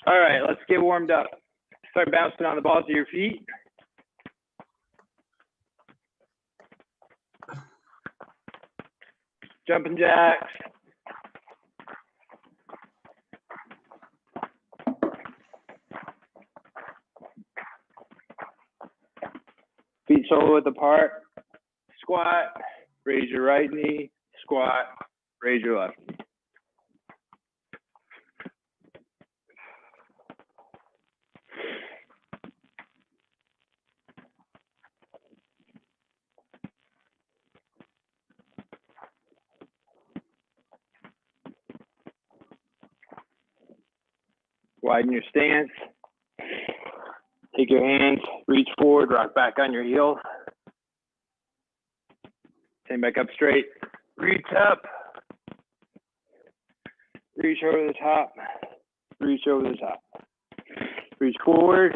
All right, let's get warmed up. Start bouncing on the balls of your feet. Jumping jacks. Feet shoulder width apart. Squat. Raise your right knee. Squat. Raise your left knee. Widen your stance. Take your hands, reach forward, rock back on your heels. Stand back up straight. Reach up. Reach over the top. Reach over the top. Reach forward.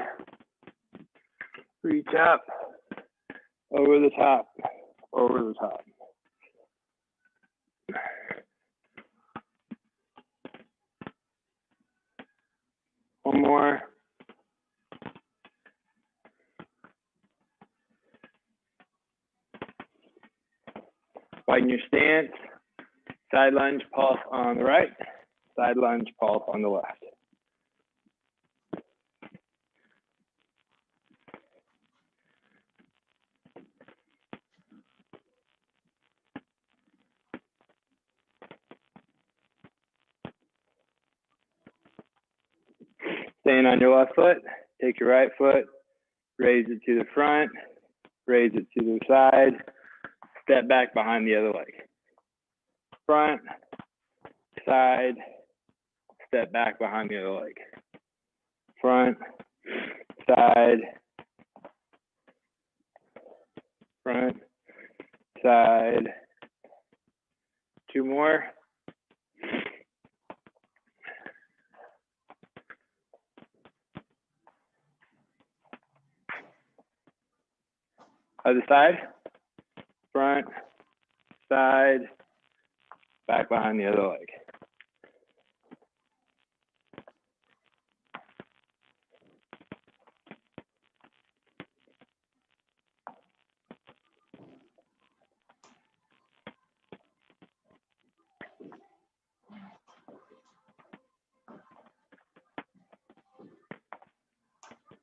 Reach up. Over the top. Over the top. One more. Widen your stance. Side lunge, pulse on the right. Side lunge, pulse on the left. Staying on your left foot, take your right foot, raise it to the front, raise it to the side, step back behind the other leg. Front, side, step back behind the other leg. Front, side, front, side. Two more. Other side, front, side, back behind the other leg.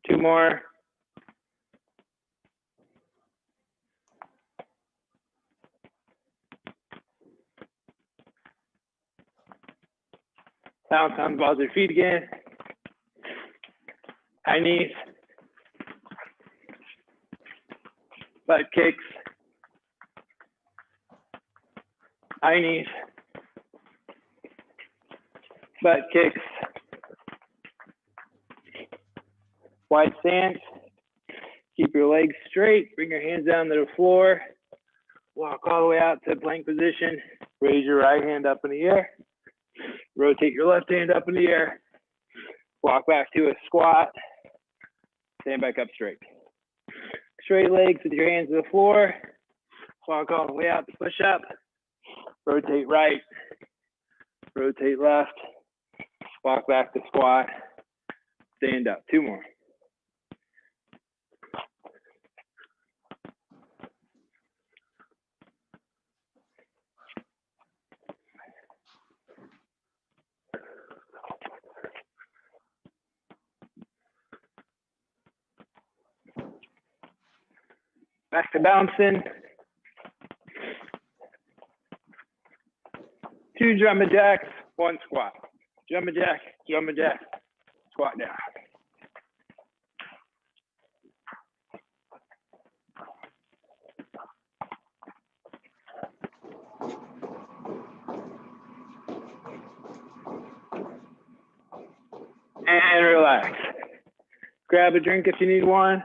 Two more. Bounce on the balls of your feet again. High knees. Butt kicks. High knees. Butt kicks. Wide stance. Keep your legs straight. Bring your hands down to the floor. Walk all the way out to plank position. Raise your right hand up in the air. Rotate your left hand up in the air. Walk back to a squat. Stand back up straight. Straight legs with your hands to the floor. Walk all the way out to push up. Rotate right. Rotate left. Walk back to squat. Stand up. Two more. Back to bouncing. Two jumping jacks, one squat. Jumping jack, squat down. And relax. Grab a drink if you need one.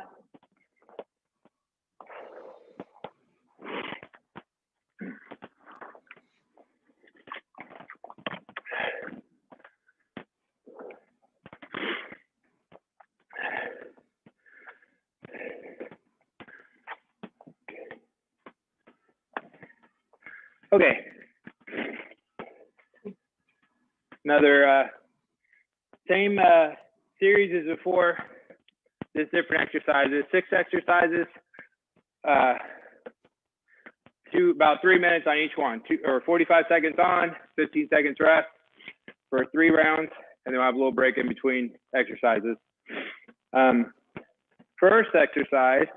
Okay. Another same series is before this different exercises, 6 exercises, about 3 minutes on each one, 45 seconds on, 15 seconds rest for 3 rounds, and then we'll have a little break in between exercises. First exercise,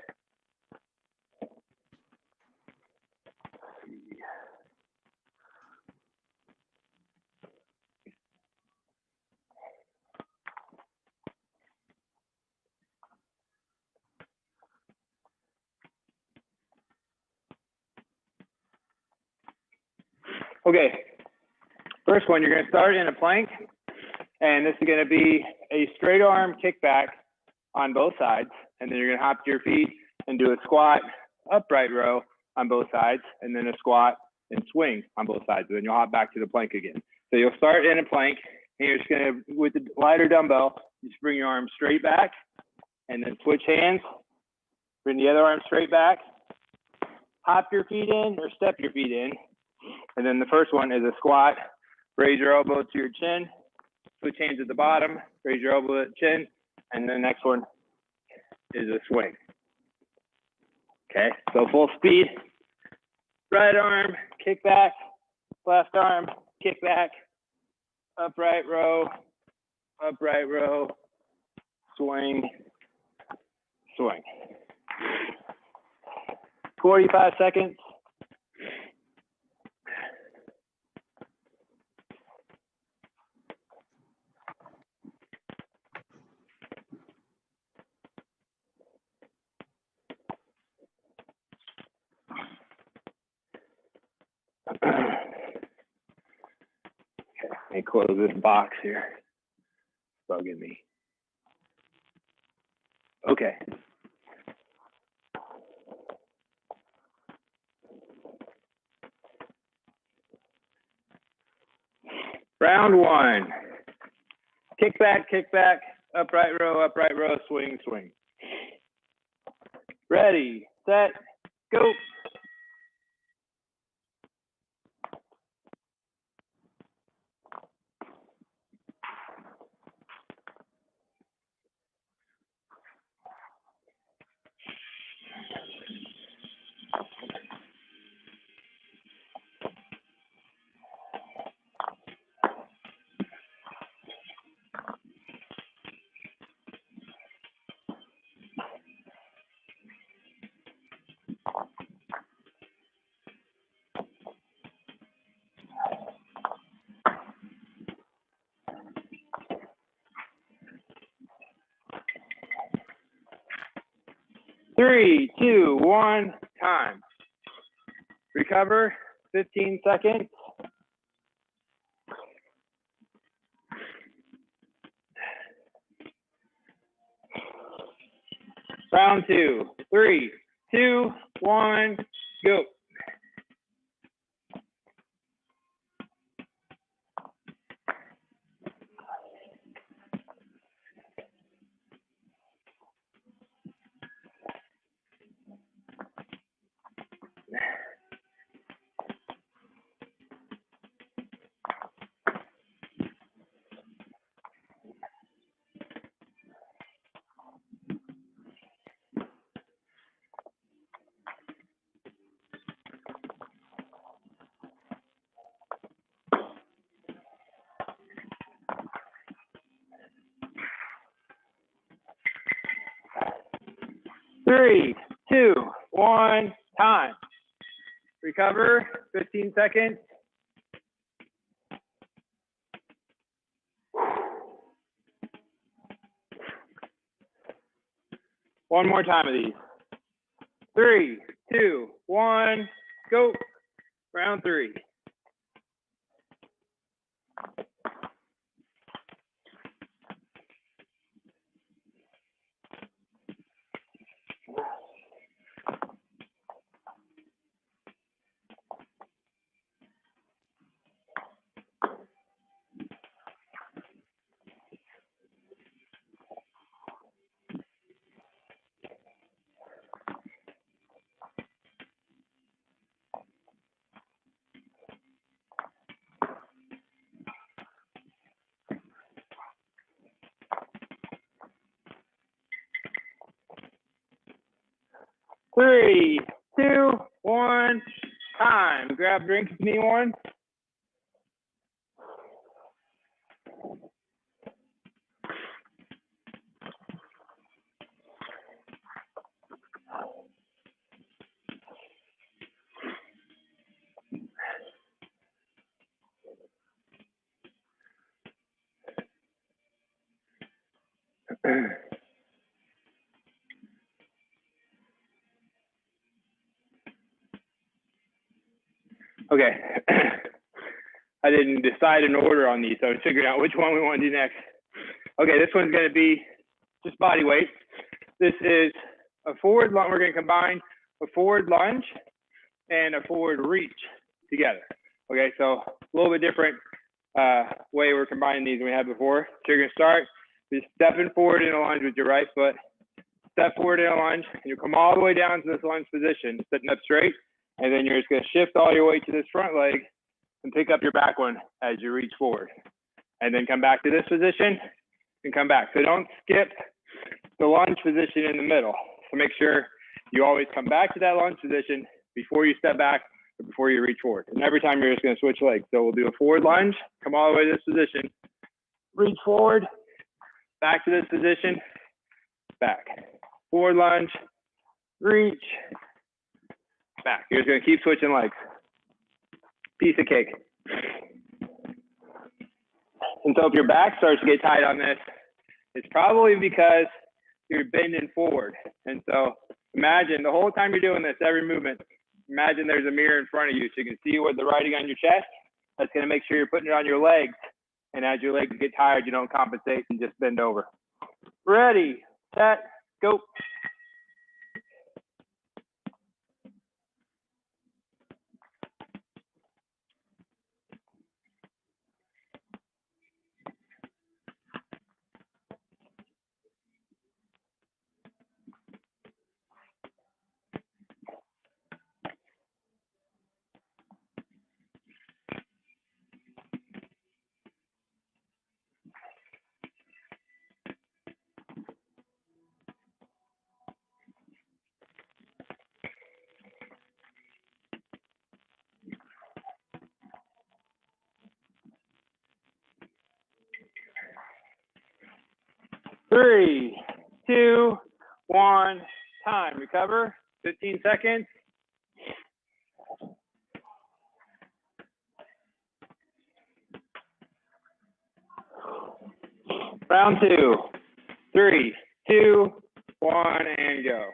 okay, first one, you're going to start in a plank, and this is going to be a straight arm kickback on both sides, and then you're going to hop to your feet and do a squat upright row on both sides, and then a squat and swing on both sides, and then you'll hop back to the plank again. So you'll start in a plank, and you're just going to, with the lighter dumbbell, just bring your arm straight back, and then switch hands, bring the other arm straight back, hop your feet in or step your feet in, and then the first one is a squat. Raise your elbow to your chin, switch hands at the bottom, raise your elbow to the chin, and the next one is a swing. Okay, so full speed. Right arm, kick back, left arm, kick back, upright row, swing, swing. 45 seconds. Let me close this box here. It's bugging me. Okay. Round 1. Kick back, upright row, swing, swing. Ready, set, go. Three, 2, 1, time. Recover, 15 seconds. Round 2, 3, 2, 1, go. Three, 2, 1, time. Recover, 15 seconds. One more time of these. 3, 2, 1, go. Round 3. 3, 2, 1, time. Grab drink if you need one. Okay. I didn't decide an order on these, so I was figuring out which one we want to do next. Okay, this one's going to be just body weight. This is a forward lunge. We're going to combine a forward lunge and a forward reach together. Okay, so a little bit different way we're combining these than we had before. So you're going to start just stepping forward in a lunge with your right foot. Step forward in a lunge, and you'll come all the way down to this lunge position, sitting up straight, and then you're just going to shift all your weight to this front leg and pick up your back one as you reach forward. And then come back to this position and come back. So don't skip the lunge position in the middle. So make sure you always come back to that lunge position before you step back or before you reach forward. And every time you're just going to switch legs. So we'll do a forward lunge, come all the way to this position, reach forward, back to this position, back. Forward lunge, reach, back. You're just going to keep switching legs. Piece of cake. And so if your back starts to get tight on this, it's probably because you're bending forward. And so imagine the whole time you're doing this, every movement, imagine there's a mirror in front of you so you can see what the writing on your chest. That's going to make sure you're putting it on your legs. And as your legs get tired, you don't compensate and just bend over. Ready, set, go. Three, two, one, time. Recover, 15 seconds. Round 2, 3, 2, 1, and go.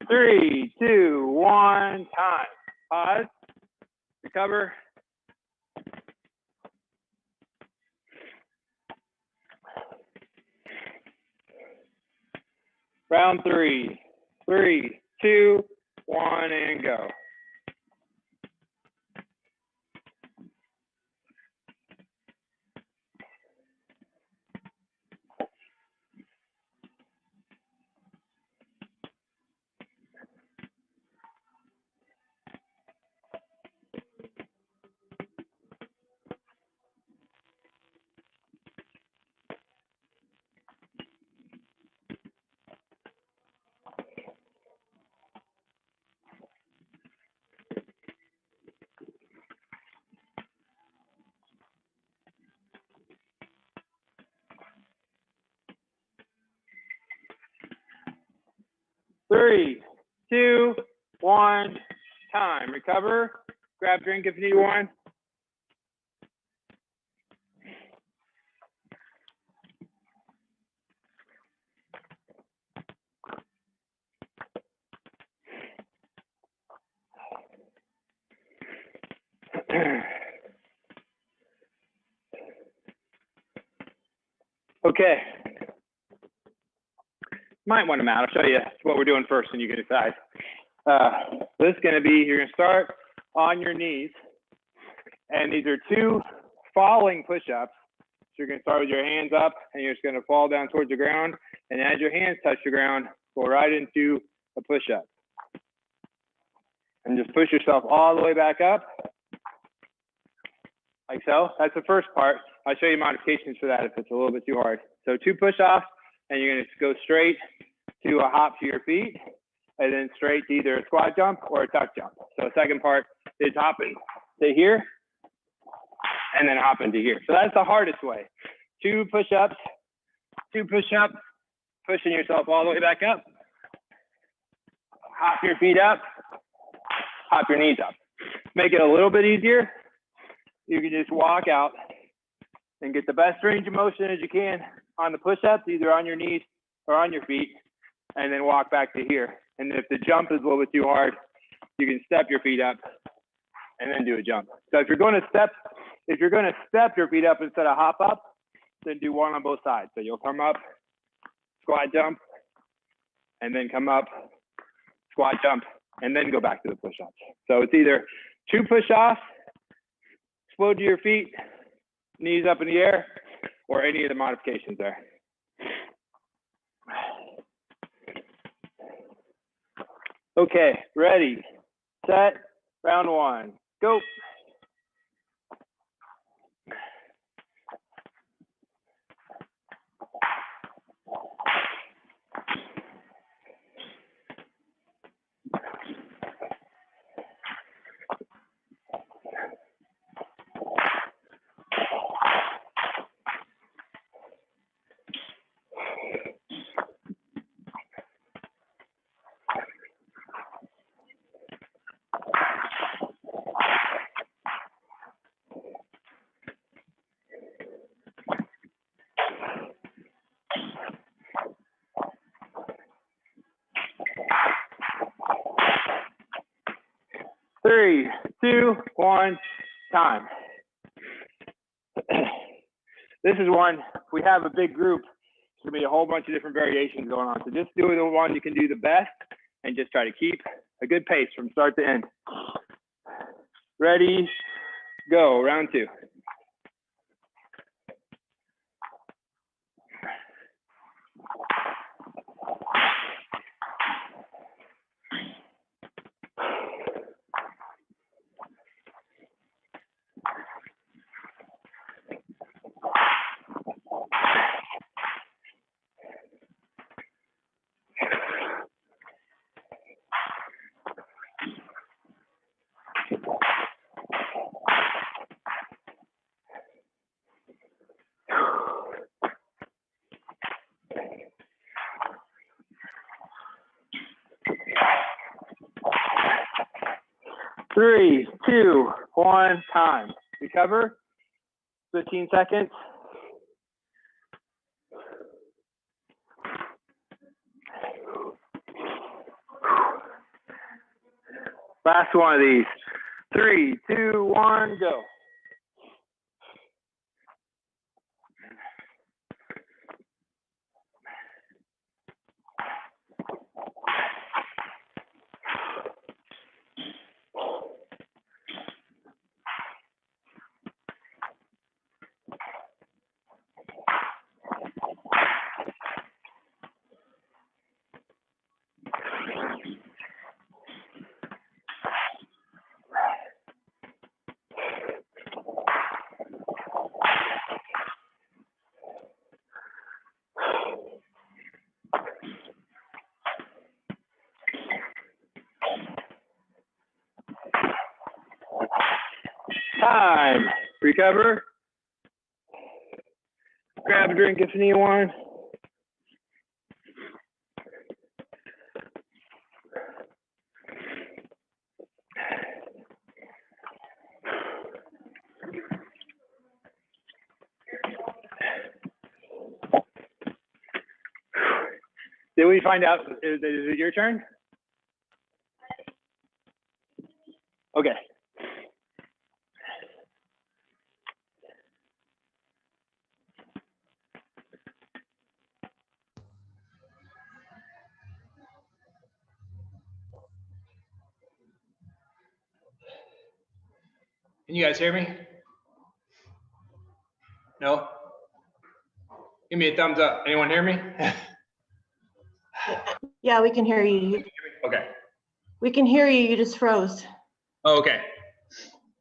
Three, two, one, time. Pause, recover. Round 3, 3, 2, 1, and go. Three, two, one, time. Recover. Grab drink if you need one. Okay. Might want to mount. I'll show you what we're doing first and you can decide. This is going to be, you're going to start on your knees. And these are 2 falling push-ups. So you're going to start with your hands up and you're just going to fall down towards the ground. And as your hands touch the ground, go right into a push-up. And just push yourself all the way back up. Like so. That's the first part. I'll show you modifications for that if it's a little bit too hard. So 2 push-offs, and you're going to go straight to a hop to your feet, and then straight to either a squat jump or a tuck jump. So the second part is hopping to here, and then hopping to here. So that's the hardest way. 2 push-ups, 2 push-ups, pushing yourself all the way back up. Hop your feet up, hop your knees up. Make it a little bit easier. You can just walk out and get the best range of motion as you can on the push-ups, either on your knees or on your feet, and then walk back to here. And if the jump is a little bit too hard, you can step your feet up and then do a jump. So if you're going to step your feet up instead of hop up, then do one on both sides. So you'll come up, squat jump, and then come up, squat jump, and then go back to the push-ups. So it's either 2 push-offs, explode to your feet, knees up in the air, or any of the modifications there. Okay, ready, set, round 1, go. Three, two, one, time. This is one, if we have a big group, there's gonna be a whole bunch of different variations going on. So just do the one you can do the best and just try to keep a good pace from start to end. Ready, go, round 2. Three, two, one, time. Recover. 15 seconds. Last one of these. 3, 2, 1, go. Time. Recover. Grab a drink if you need one. Did we find out, is it your turn? Okay. Can you guys hear me? No? Give me a thumbs up. Anyone hear me? Yeah, we can hear you. Okay. We can hear you. You just froze. Oh, okay.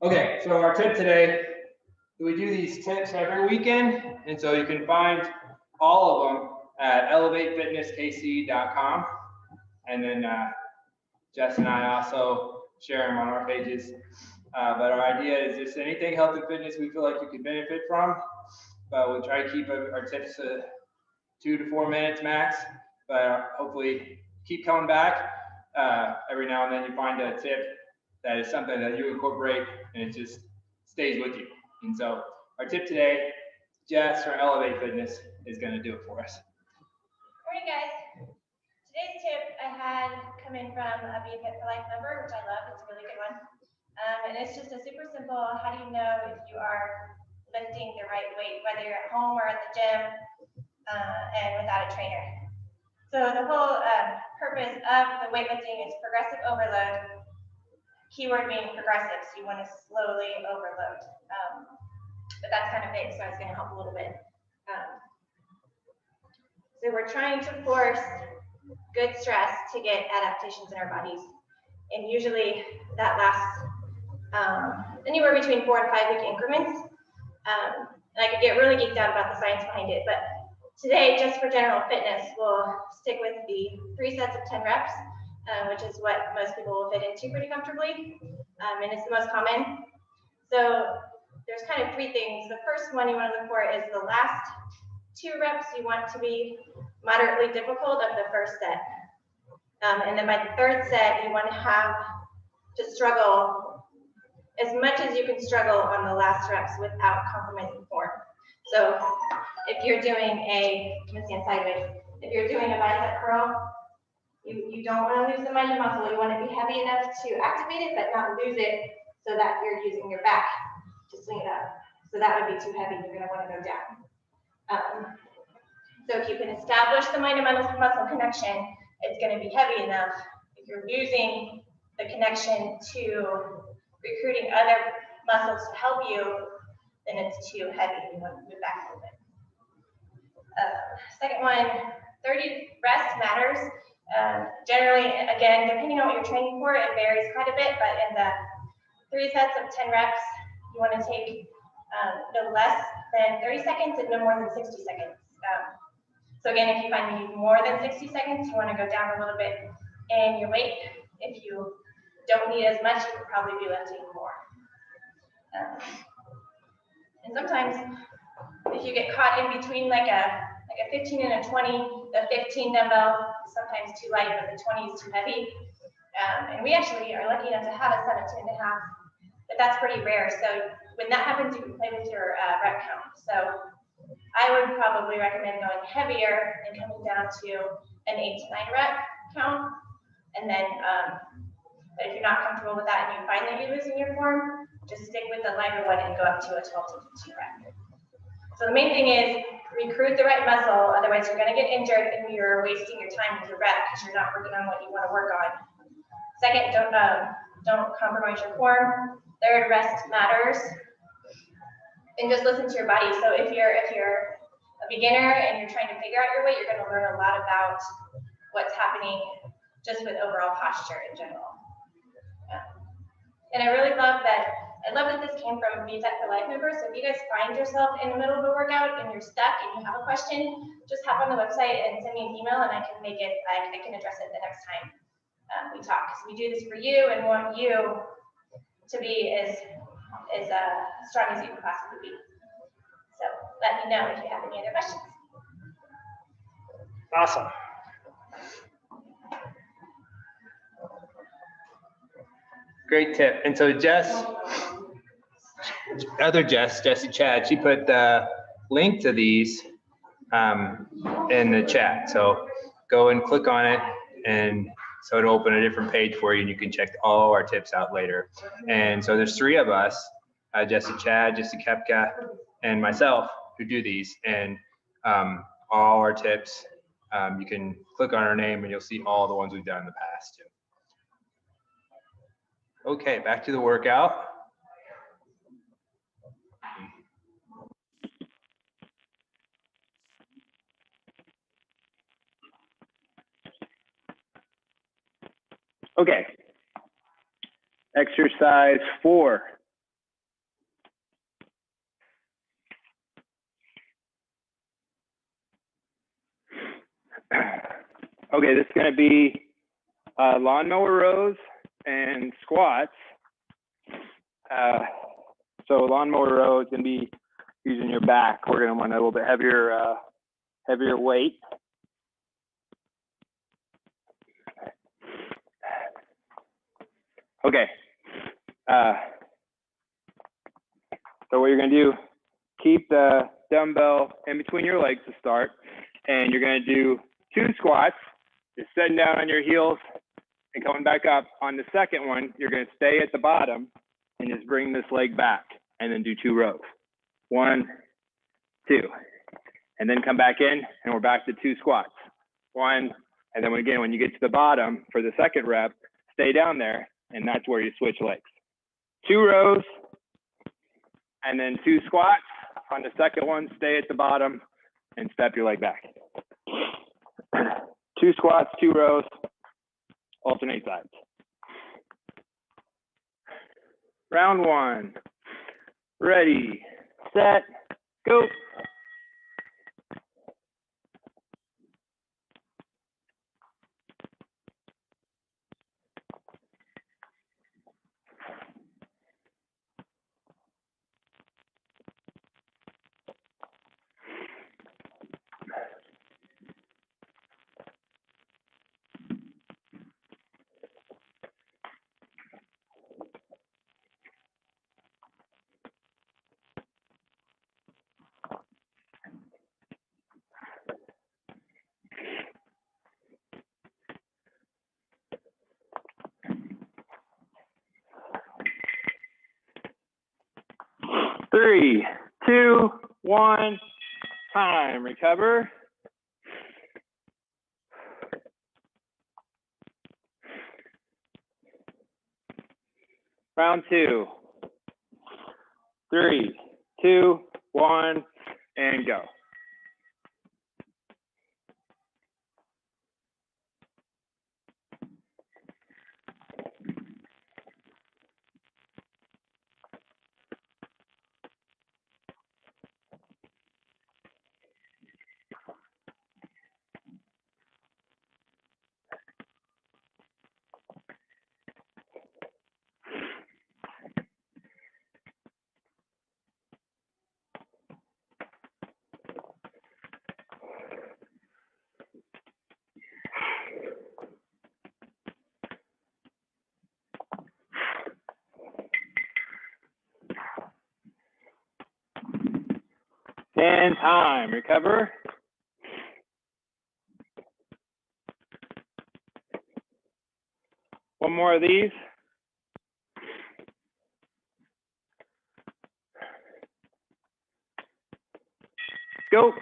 Okay, so our tip today, we do these tips every weekend, and so you can find all of them at elevatefitnesskc.com. And then Jess and I also share them on our pages. But our idea is just anything health and fitness we feel like you can benefit from. But we'll try to keep our tips to 2 to 4 minutes max. But hopefully keep coming back. Every now and then you find a tip that is something that you incorporate and it just stays with you. And so our tip today, Jess from Elevate Fitness is going to do it for us. All right, guys. Today's tip I had come in from a Be Fit for Life member, which I love. It's a really good one. And it's just a super simple, how do you know if you are lifting the right weight, whether you're at home or at the gym and without a trainer. So the whole purpose of the weightlifting is progressive overload. Keyword being progressive, so you want to slowly overload. But that's kind of big, so it's going to help a little bit. So we're trying to force good stress to get adaptations in our bodies. And usually that lasts anywhere between 4 and 5 week increments. And I could get really geeked out about the science behind it, but today, just for general fitness, we'll stick with the 3 sets of 10 reps, which is what most people will fit into pretty comfortably. And it's the most common. So there's kind of 3 things. The first one you want to look for is the last 2 reps you want to be moderately difficult of the first set. And then by the 3rd set, you want to have to struggle as much as you can struggle on the last reps without compromising form. So if you're doing I'm gonna stand sideways. If you're doing a bicep curl, you don't want to lose the minor muscle. You want to be heavy enough to activate it, but not lose it so that you're using your back to swing it up. So that would be too heavy. You're going to want to go down. So if you can establish the minor muscle connection, it's going to be heavy enough. If you're using the connection to recruiting other muscles to help you, then it's too heavy. You want to move back a little bit. Second one, 30 rest matters. Generally, again, depending on what you're training for, it varies quite a bit, but in the 3 sets of 10 reps, you want to take no less than 30 seconds and no more than 60 seconds. So again, if you find you need more than 60 seconds, you want to go down a little bit in your weight. If you don't need as much, you could probably be lifting more. And sometimes, if you get caught in between like a 15 and a 20, the 15 dumbbell is sometimes too light, but the 20 is too heavy. And we actually are lucky enough to have a 17.5, but that's pretty rare. So when that happens, you can play with your rep count. So I would probably recommend going heavier and coming down to an 8 to 9 rep count. And then, but if you're not comfortable with that and you find that you're losing your form, just stick with the lighter one and go up to a 12 to 15 rep. So the main thing is recruit the right muscle, otherwise you're gonna get injured and you're wasting your time with your rep because you're not working on what you wanna work on. Second, don't compromise your form. 3rd, rest matters. And just listen to your body. So if you're a beginner and you're trying to figure out your weight, you're gonna learn a lot about what's happening just with overall posture in general. And I really love that this came from Be Fit for Life members. So if you guys find yourself in the middle of a workout and you're stuck and you have a question, just hop on the website and send me an email and I can address it the next time we talk. Because we do this for you and want you to be as strong as you can possibly be. So let me know if you have any other questions. Awesome. Great tip. And so Jess, Jessie Chad, she put the link to these in the chat. So go and click on it, and so it'll open a different page for you, and you can check all our tips out later. And so there's 3 of us, Jessie Chad, Jessie Kepka, and myself, who do these. And all our tips, you can click on our name and you'll see all the ones we've done in the past too. Okay, back to the workout. Okay. Exercise 4. Okay, this is going to be lawnmower rows and squats. So lawnmower row is going to be using your back. We're going to want a little bit heavier weight. Okay. So what you're going to do, keep the dumbbell in between your legs to start, and you're going to do 2 squats. Just sitting down on your heels and coming back up. On the second one, you're going to stay at the bottom and just bring this leg back, and then do 2 rows. 1, 2, and then come back in, and we're back to 2 squats. 1, and then again, when you get to the bottom for the second rep, stay down there, and that's where you switch legs. 2 rows, and then 2 squats. On the second one, stay at the bottom and step your leg back. 2 squats, 2 rows, alternate sides. Round 1. Ready, set, go. Three, 2, 1, time. Recover. Round 2. 3, 2, 1, and go. And time. Recover. One more of these. Go.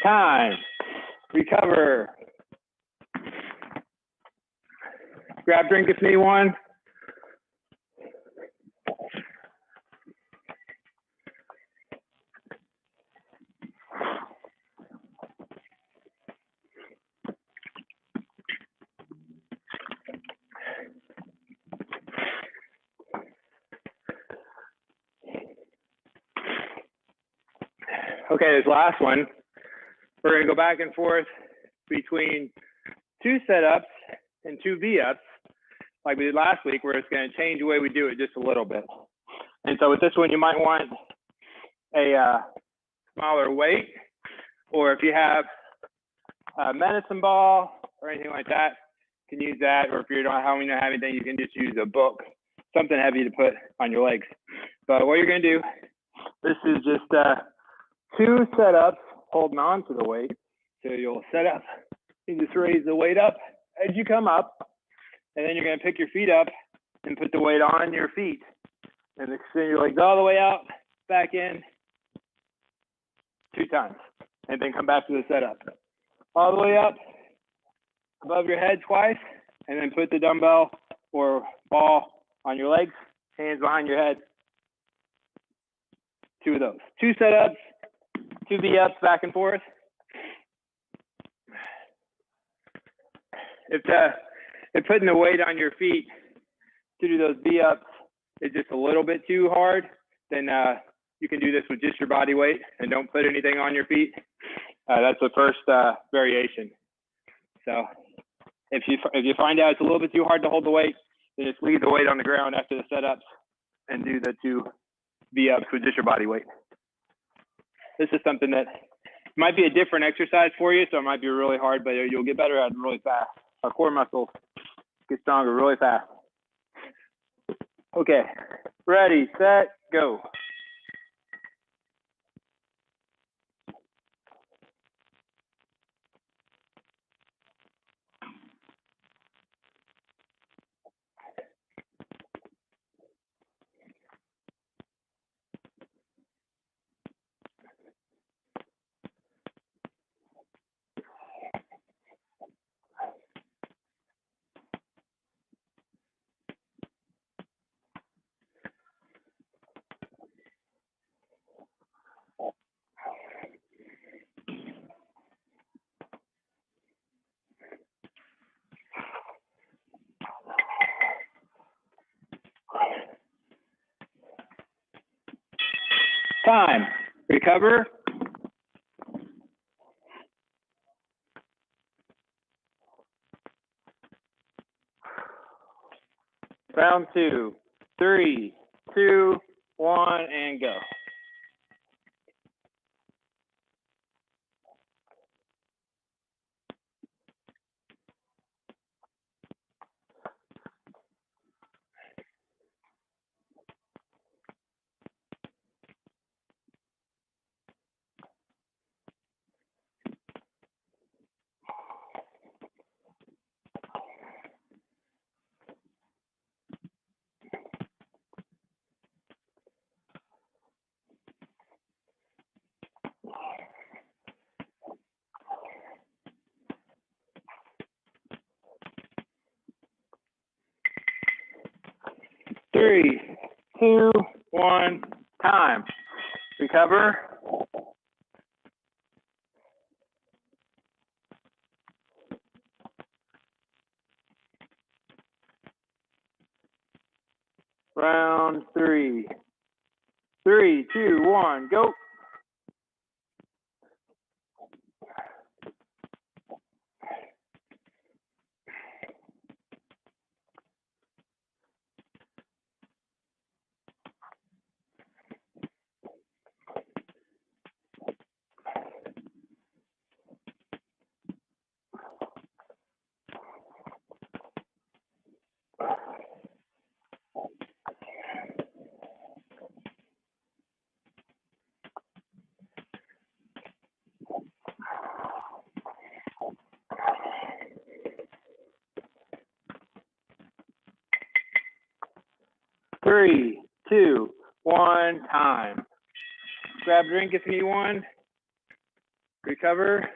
Time. Recover. Grab drink if you need one. Okay, this last one, we're going to go back and forth between 2 setups and 2 V-ups, like we did last week, where it's going to change the way we do it just a little bit. And so with this one, you might want a smaller weight, or if you have a medicine ball or anything like that, can use that, or if you don't have anything, you can just use a book, something heavy to put on your legs. But what you're gonna do, this is just 2 setups holding on to the weight. So you'll set up, you just raise the weight up as you come up, and then you're gonna pick your feet up and put the weight on your feet. And extend your legs all the way out, back in 2 times, and then come back to the setup. All the way up, above your head twice, and then put the dumbbell or ball on your legs, hands behind your head. 2 of those. 2 setups, 2 V-ups back and forth. If putting the weight on your feet to do those V-ups is just a little bit too hard, then you can do this with just your body weight and don't put anything on your feet. That's the first variation. So if you find out it's a little bit too hard to hold the weight, then just leave the weight on the ground after the setups and do the 2 V-ups with just your body weight. This is something that might be a different exercise for you, so it might be really hard, but you'll get better at it really fast. Our core muscles get stronger really fast. Okay, ready, set, go. Time, recover. Round 2, 3, 2, 1, and go. Three, two, one, time. Recover. Round 3. 3, 2, 1, go. Three, two, one, time. Grab a drink if you need one. Recover.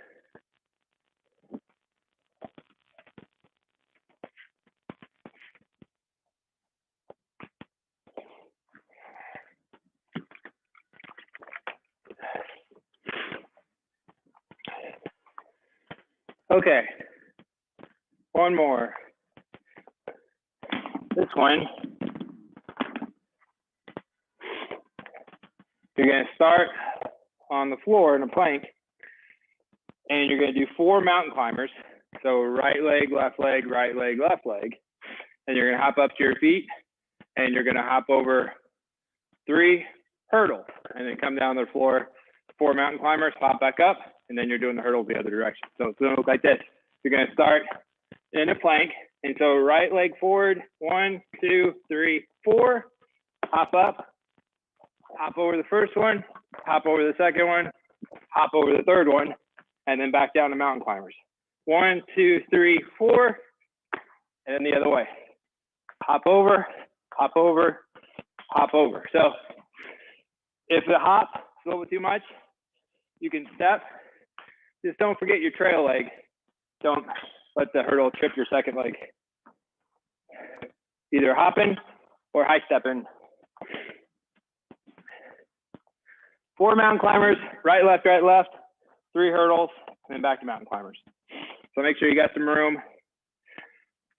Okay, one more. This one, you're going to start on the floor in a plank, and you're going to do 4 mountain climbers. So right leg, left leg, right leg, left leg. And you're going to hop up to your feet, and you're going to hop over 3 hurdles, and then come down to the floor, 4 mountain climbers, hop back up, and then you're doing the hurdles the other direction. So it's going to look like this. You're going to start in a plank. And so right leg forward, 1, 2, 3, 4, hop up, hop over the first one, hop over the second one, hop over the third one, and then back down to mountain climbers. 1, 2, 3, 4, and then the other way. Hop over, hop over, hop over. So if the hop is a little bit too much, you can step. Just don't forget your trail leg. Don't let the hurdle trip your second leg. Either hopping or high stepping. 4 mountain climbers, right, left, 3 hurdles, and then back to mountain climbers. So make sure you got some room.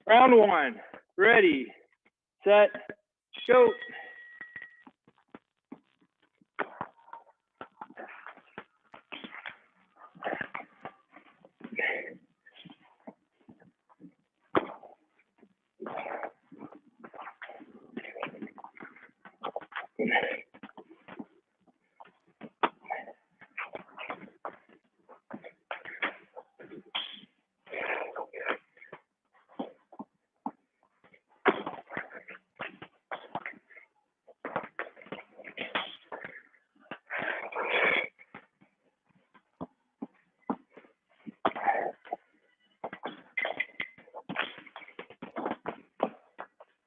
Round 1, ready, set, go.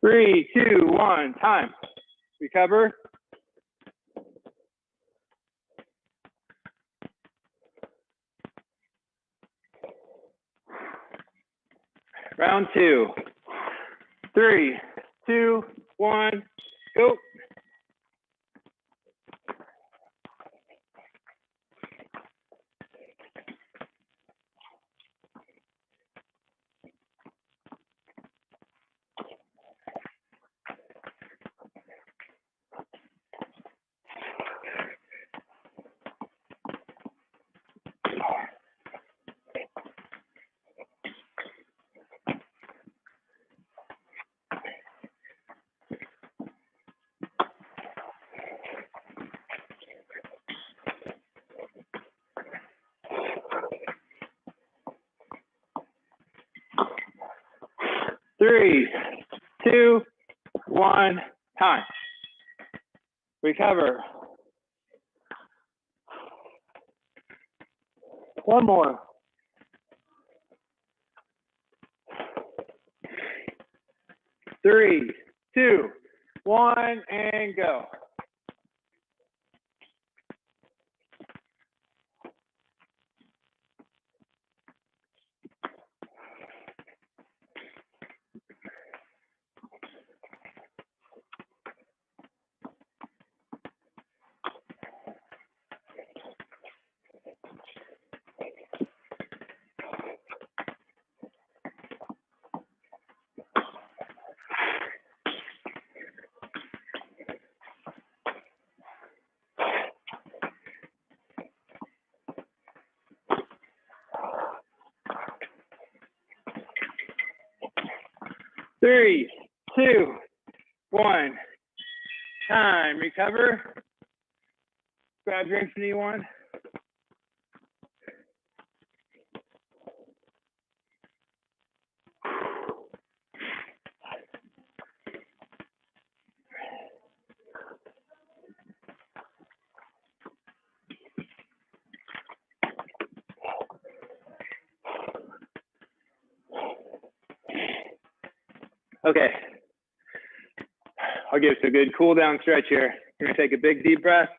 Three, 2, 1, time. Recover. Round 2. 3, 2, 1, go. Three, 2, 1, time. Recover. One more. Three, 2, 1, and go. Three, 2, 1, time. Recover. Grab drinks if you need one. Okay, I'll give us a good cool down stretch here. You're gonna take a big deep breath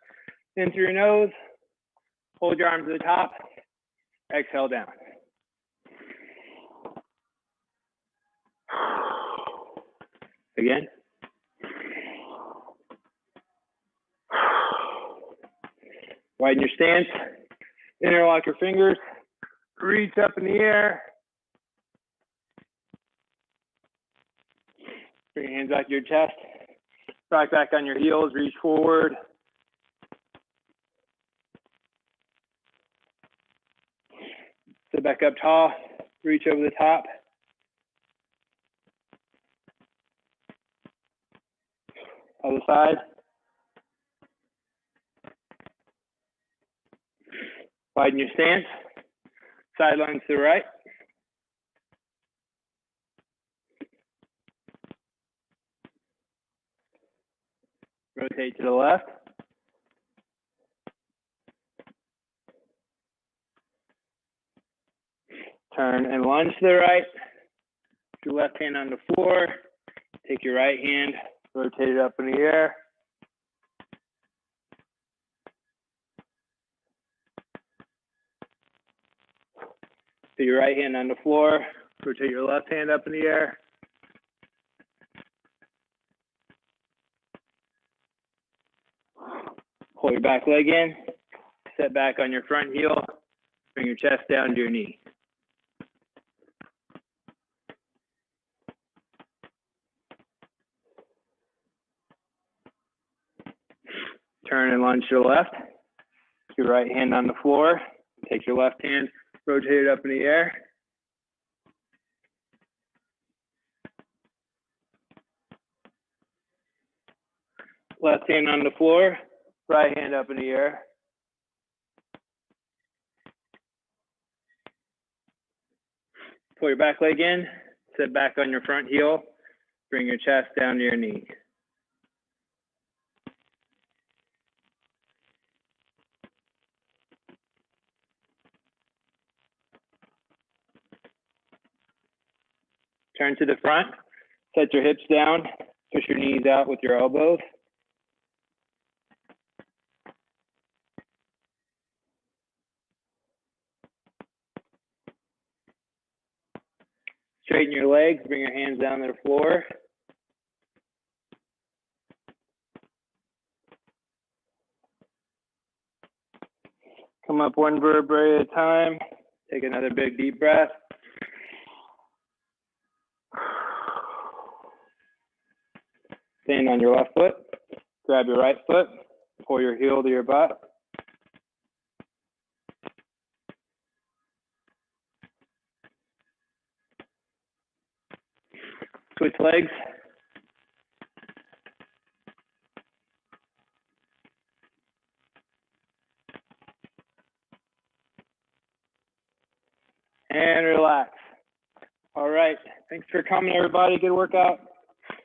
in through your nose, hold your arms to the top, exhale down. Again. Widen your stance, interlock your fingers, reach up in the air. Bring your hands back to your chest, rock back on your heels, reach forward. Sit back up tall, reach over the top. Other side. Widen your stance, sidelines to the right. Rotate to the left. Turn and lunge to the right. Your left hand on the floor. Take your right hand, rotate it up in the air. Put your right hand on the floor, rotate your left hand up in the air. Pull your back leg in, set back on your front heel, bring your chest down to your knee. Turn and lunge to the left. Your right hand on the floor. Take your left hand, rotate it up in the air. Left hand on the floor, right hand up in the air. Pull your back leg in, sit back on your front heel, bring your chest down to your knee. Turn to the front, set your hips down, push your knees out with your elbows. Straighten your legs, bring your hands down to the floor. Come up one vertebrae at a time. Take another big deep breath. Stand on your left foot, grab your right foot, pull your heel to your butt. Switch legs. And relax. All right, thanks for coming, everybody. Good workout.